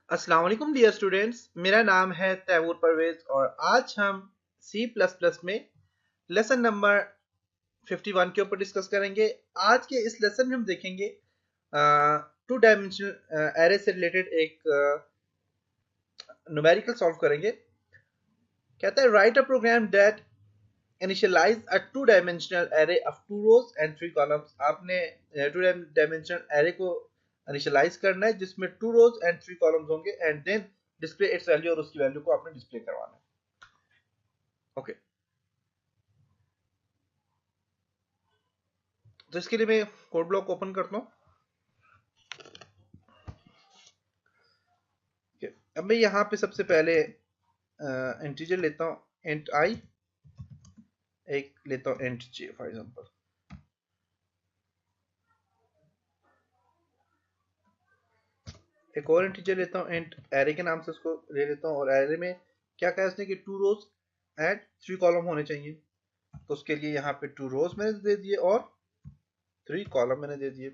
अस्सलाम वालेकुम dear students, मेरा नाम है तैमूर परवेज और आज हम C++ में लेसन नंबर 51 के ऊपर डिस्कस करेंगे। आज के इस लेसन में हम देखेंगे टू डायमेंशनल एरे से रिलेटेड एक न्यूमेरिकल सॉल्व करेंगे। कहता है write a program that initialise a two dimensional array of two rows and three columns. आपने टू डायमेंशनल एरे को इनिशियलाइज करना है जिसमें two rows and three columns होंगे and then display its value और उसकी वैल्यू को आपने डिस्प्ले करवाना है। ओके तो इसके लिए मैं कोड ब्लॉक ओपन करता हूँ। अब मैं यहाँ पे सबसे पहले इंटीजर लेता हूँ इंट आई, एक लेता हूँ इंट जे फॉर एग्जांपल। एक और इंटीजर लेता हूँ इंट एरे के नाम से उसको ले लेता हूँ और एरे में क्या कहा इसने कि two rows and three column होने चाहिए। तो उसके लिए यहाँ पे टू रोज मैंने दे दिए और थ्री कॉलम मैंने दे दिए।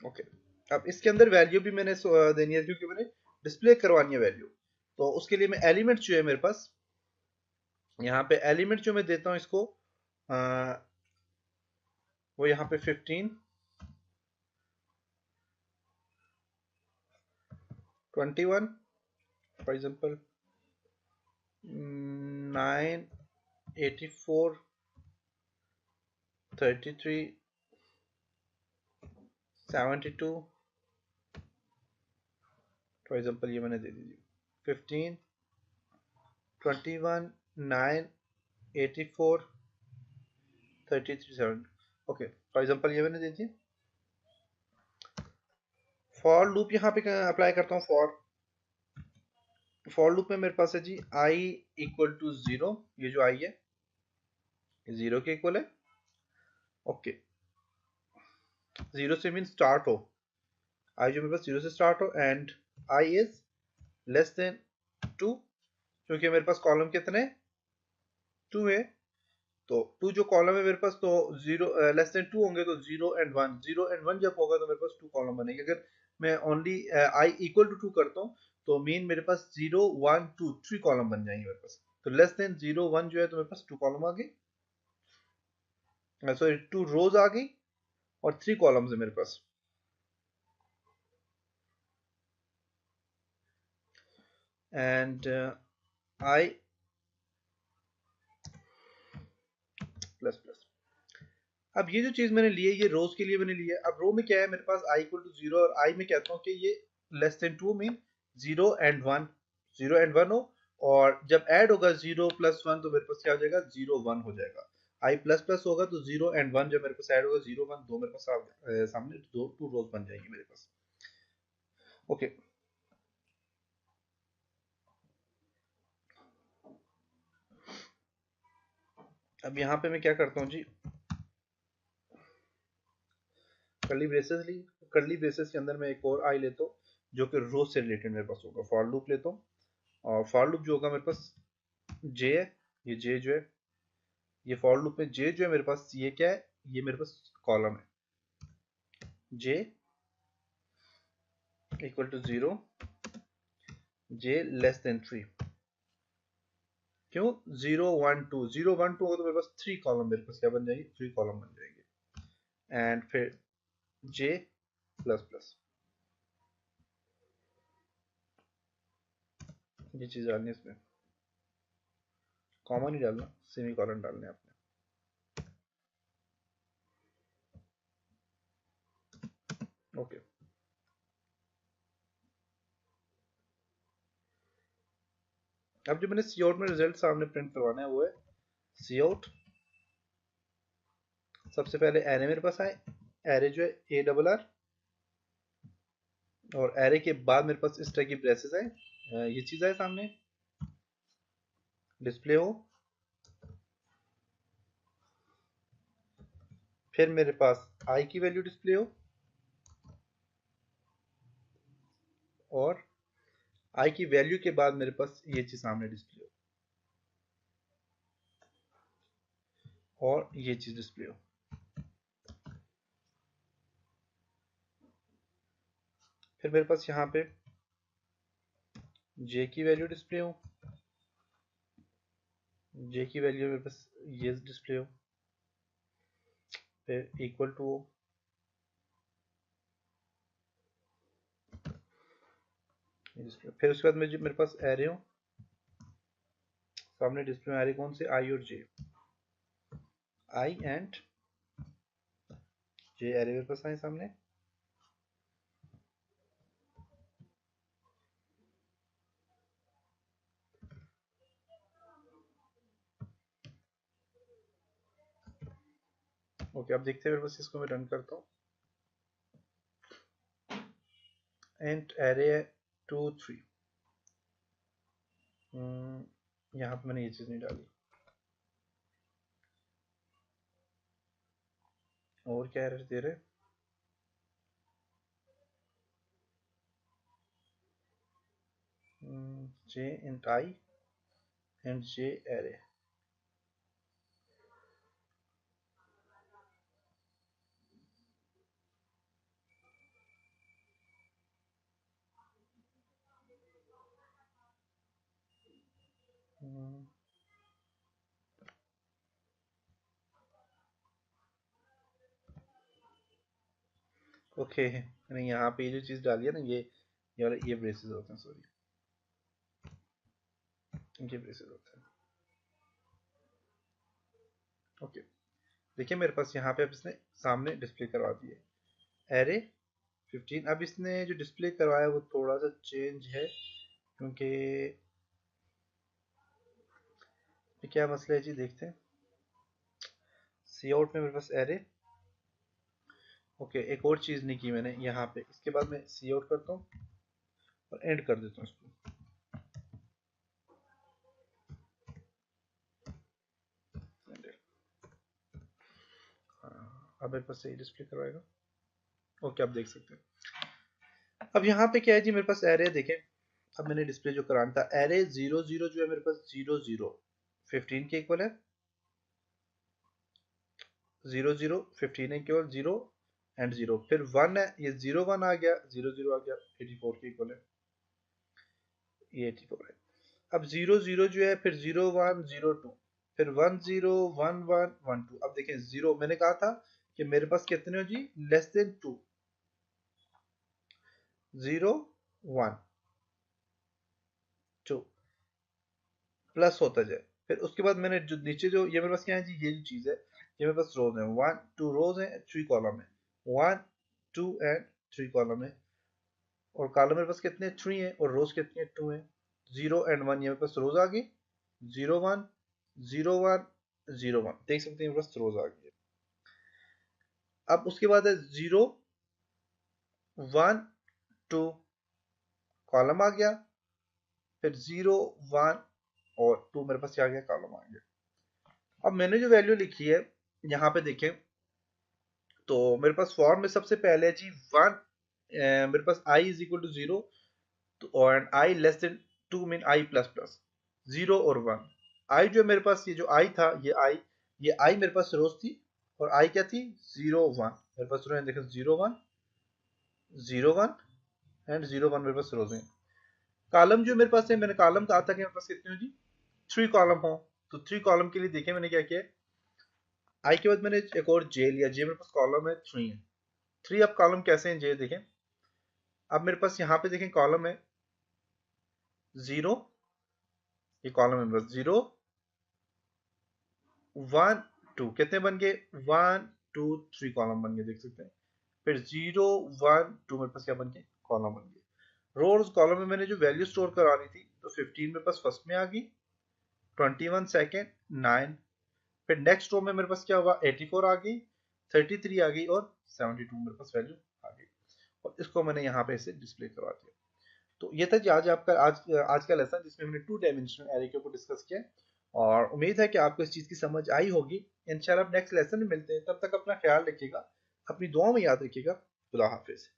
ओके अब इसके अंदर वैल्यू भी मैंने देनी है क्योंकि मैंने डिस्प्ले करवानी है वैल्यू। तो उसके लिए मैं एलिमेंट जो है मेरे पास यहाँ पे एलिमेंट जो मैं देता हूँ इसको वो यहाँ पे 15 21 फॉर एग्जांपल 9 84 33 72 फॉर एग्जांपल ये मैंने दे दी 15 21 9 84 33 7। ओके फॉर एग्जांपल ये मैंने दे दी। फॉर लूप यहाँ पे अप्लाई करता हूँ। फॉर लूप में मेरे पास है जी i इक्वल टू 0। ये जो i है ये 0 के इक्वल है। ओके 0 से मीन स्टार्ट हो, i जो मेरे पास 0 से स्टार्ट हो and i is less than 2 क्योंकि मेरे पास कॉलम कितने 2 है। तो 2 जो कॉलम है मेरे पास तो 0 लेस देन 2 होंगे तो 0 एंड 1, 0 एंड 1 जब होगा तो मेरे पास 2 कॉलम बनेंगे। अगर मैं ओनली i इक्वल टू 2 करता हूँ तो मीन मेरे पास 0 1 2 3 कॉलम बन जाएंगे मेरे पास। तो लेस देन 0 1 जो है तो मेरे पास 2 कॉलम आ गई, सॉरी 2 रोज आ गई और 3 कॉलम्स है मेरे पास। And i plus plus. अब ये जो चीज मैंने ली है ये रोज के लिए मैंने लिया है। अब रो में क्या है मेरे पास i इक्वल टू 0 और i में कहता हूँ कि ये less than 2 mean 0 and 1, 0 and 1 हो और जब ऐड होगा 0 प्लस 1 तो मेरे पास क्या हो जाएगा 0 1 हो जाएगा। i प्लस प्लस होगा तो 0 एंड 1 जब मेरे पास ऐड होगा 0 1 दो मेरे पास सामने दो टू रोज बन जाएगी मेरे पास। ओके अब यहाँ पे मैं क्या करता हूँ जी कर्ली ब्रेसेस ली। कर्ली ब्रेसेस के अंदर मैं एक और आई लेता हूँ जो कि रोज से रिलेटेड मेरे पास होगा। फॉर लूप लेता हूँ और फॉर लूप जो होगा मेरे पास जे है। ये जे जो है ये फॉर लूप में जे जो है मेरे पास ये क्या है ये मेरे पास कॉलम है J equal to 0 J less than 3। क्यों 0 1 2 0 1 2 होगा तो मेरे पास 3 कॉलम मेरे पास क्या बन जाएगी 3 कॉलम बन जाएंगे। एंड फिर जे प्लस प्लस ये चीज डालनी है इसमें, कॉमा नहीं डालना सेमी कॉलन डालने आपने। ओके अब जो मैंने सी आउट में रिजल्ट सामने प्रिंट करवाना है वो है सी आउट। सबसे पहले एरे मेरे पास आए, एरे जो है ARR और एरे के बाद मेरे पास इस तरह की ब्रेसेस आए, ये चीज आए सामने डिस्प्ले हो। फिर मेरे पास आई की वैल्यू डिस्प्ले हो और आई की वैल्यू के बाद मेरे पास ये चीज सामने डिस्प्ले हो और ये चीज डिस्प्ले हो। फिर मेरे पास यहाँ पे जे की वैल्यू डिस्प्ले हो, जे की वैल्यू मेरे पास ये डिस्प्ले हो, फिर इक्वल टू हो, फिर उसके बाद मेरे पास एरे हो, सामने डिस्प्ले में एरे कौन से, आई और जे, आई एंड जे एरे मेरे पास आए सामने। ओके, अब देखते हैं मेरे पास, इसको मैं रन करता हूँ। एंड एरे 2 3, यहाँ पे मैंने ये चीज नहीं डाली। और क्या एरर दे रहे, जे and I and J array. Okay, मैंने यहाँ पे ये जो चीज डाली है ना, ये वाला, ये ब्रेसेस होते हैं, सॉरी, ये ब्रेसेस होते हैं। ओके, देखिए मेरे पास यहाँ पे अब इसने सामने डिस्प्ले करवा दिए एरे 15। अब इसने जो डिस्प्ले करवाया वो थोड़ा सा चेंज है, क्योंकि ये क्या मसला है जी, देखते हैं। सी आउट में मेरे पास एरे, ओके, एक और चीज नहीं की मैंने यहाँ पे, इसके बाद मैं सी आउट करता हूँ और एंड कर देता हूँ इसको। अब मेरे पास सही डिस्प्ले करवाएगा। ओके, आप देख सकते हैं। अब यहाँ पे क्या है जी, मेरे पास एरे देखें, अब मैंने डिस्प्ले जो कराना था, एरे 0 0 जो है मेरे पास 0 0 15 के इक्वल है, 0 0 15 है केवल, 0 एंड 0, फिर 1 है, ये 0 1 आ गया, 0 0 आ गया, 84 के इक्वल है, ये 84 है। अब 0 0 जो है, फिर 0 1 0 2, फिर 1 0 1 1 1 2। अब देखें, 0 मैंने कहा था कि मेरे पास कितने हो जी, लेस देन 2, 0 1 2 प्लस होता जाए। फिर उसके बाद मैंने जो नीचे जो ये मेरे पास क्या है जी, ये जो चीज है, ये मेरे पास रोज है, 1 2 रोज है, 3 कॉलम है, 1 2 एंड 3 कॉलम है, और कॉलम मेरे पास कितने 3 है, और रोज कितने 2 है, 0 एंड 1, ये मेरे पास रोज आ गई, 0 1 0 1 0 1, देख सकते हैं मेरे पास रोज आ गई है। अब उसके बाद है 0 1 2, कॉलम आ गया, फिर 0 1 और 2 मेरे पास क्या आ गया, कॉलम आ गया। अब मैंने जो वैल्यू लिखी है यहाँ पे देखें, तो मेरे पास फॉर्म में सबसे पहले है जी 1, मेरे पास i इज इक्वल टू 0, तो और i less than 2 mean i plus plus 0 और 1। i जो मेरे पास, ये जो i था, ये i मेरे पास रोज थी, और i क्या थी, 0 1, मेरे पास रोज देखें 0 1 0 1 एंड 0 1 मेरे पास रोज हैं। कॉलम जो मेरे पास है, मैंने कॉलम कहा था कि मेरे पास कितने हो जी, 3 कॉलम हो, तो 3 कॉलम के लिए देखें मैंने क्या किया, i के बाद मैंने एक और j लिया, j मेरे पास कॉलम है 3 है, 3। अब कॉलम कैसे हैं j देखें, अब मेरे पास यहाँ पे देखें कॉलम है 0, ये कॉलम है बस 0 1 2, कितने बन गए, 1 2 3 कॉलम बन गए, देख सकते हैं। फिर 0 1 2 मेरे पास क्या बन गए, कॉलम बन गए। रोज कॉलम में मैंने जो वैल्यू स्टोर करानी थी, तो 15 मेरे पास फर्स्ट में आ गई, 21 सेकेंड, 9, फिर नेक्स्ट रो में मेरे पास क्या हुआ, 84 आ गई, 33 आ गई, और 72 मेरे पास वैल्यू आ गई, और इसको मैंने यहाँ पे इसे डिस्प्ले करवा दिया। तो ये था जी आज आपका आज का लेसन, जिसमें हमने 2 डायमेंशनल एरे के ऊपर डिस्कस किया, और उम्मीद है कि आपको इस चीज की समझ आई होगी। इंशाल्लाह नेक्स्ट लेसन में मिलते हैं, तब तक अपना ख्याल रखिएगा, अपनी दुआ में याद रखिएगा। खुदा हाफिज।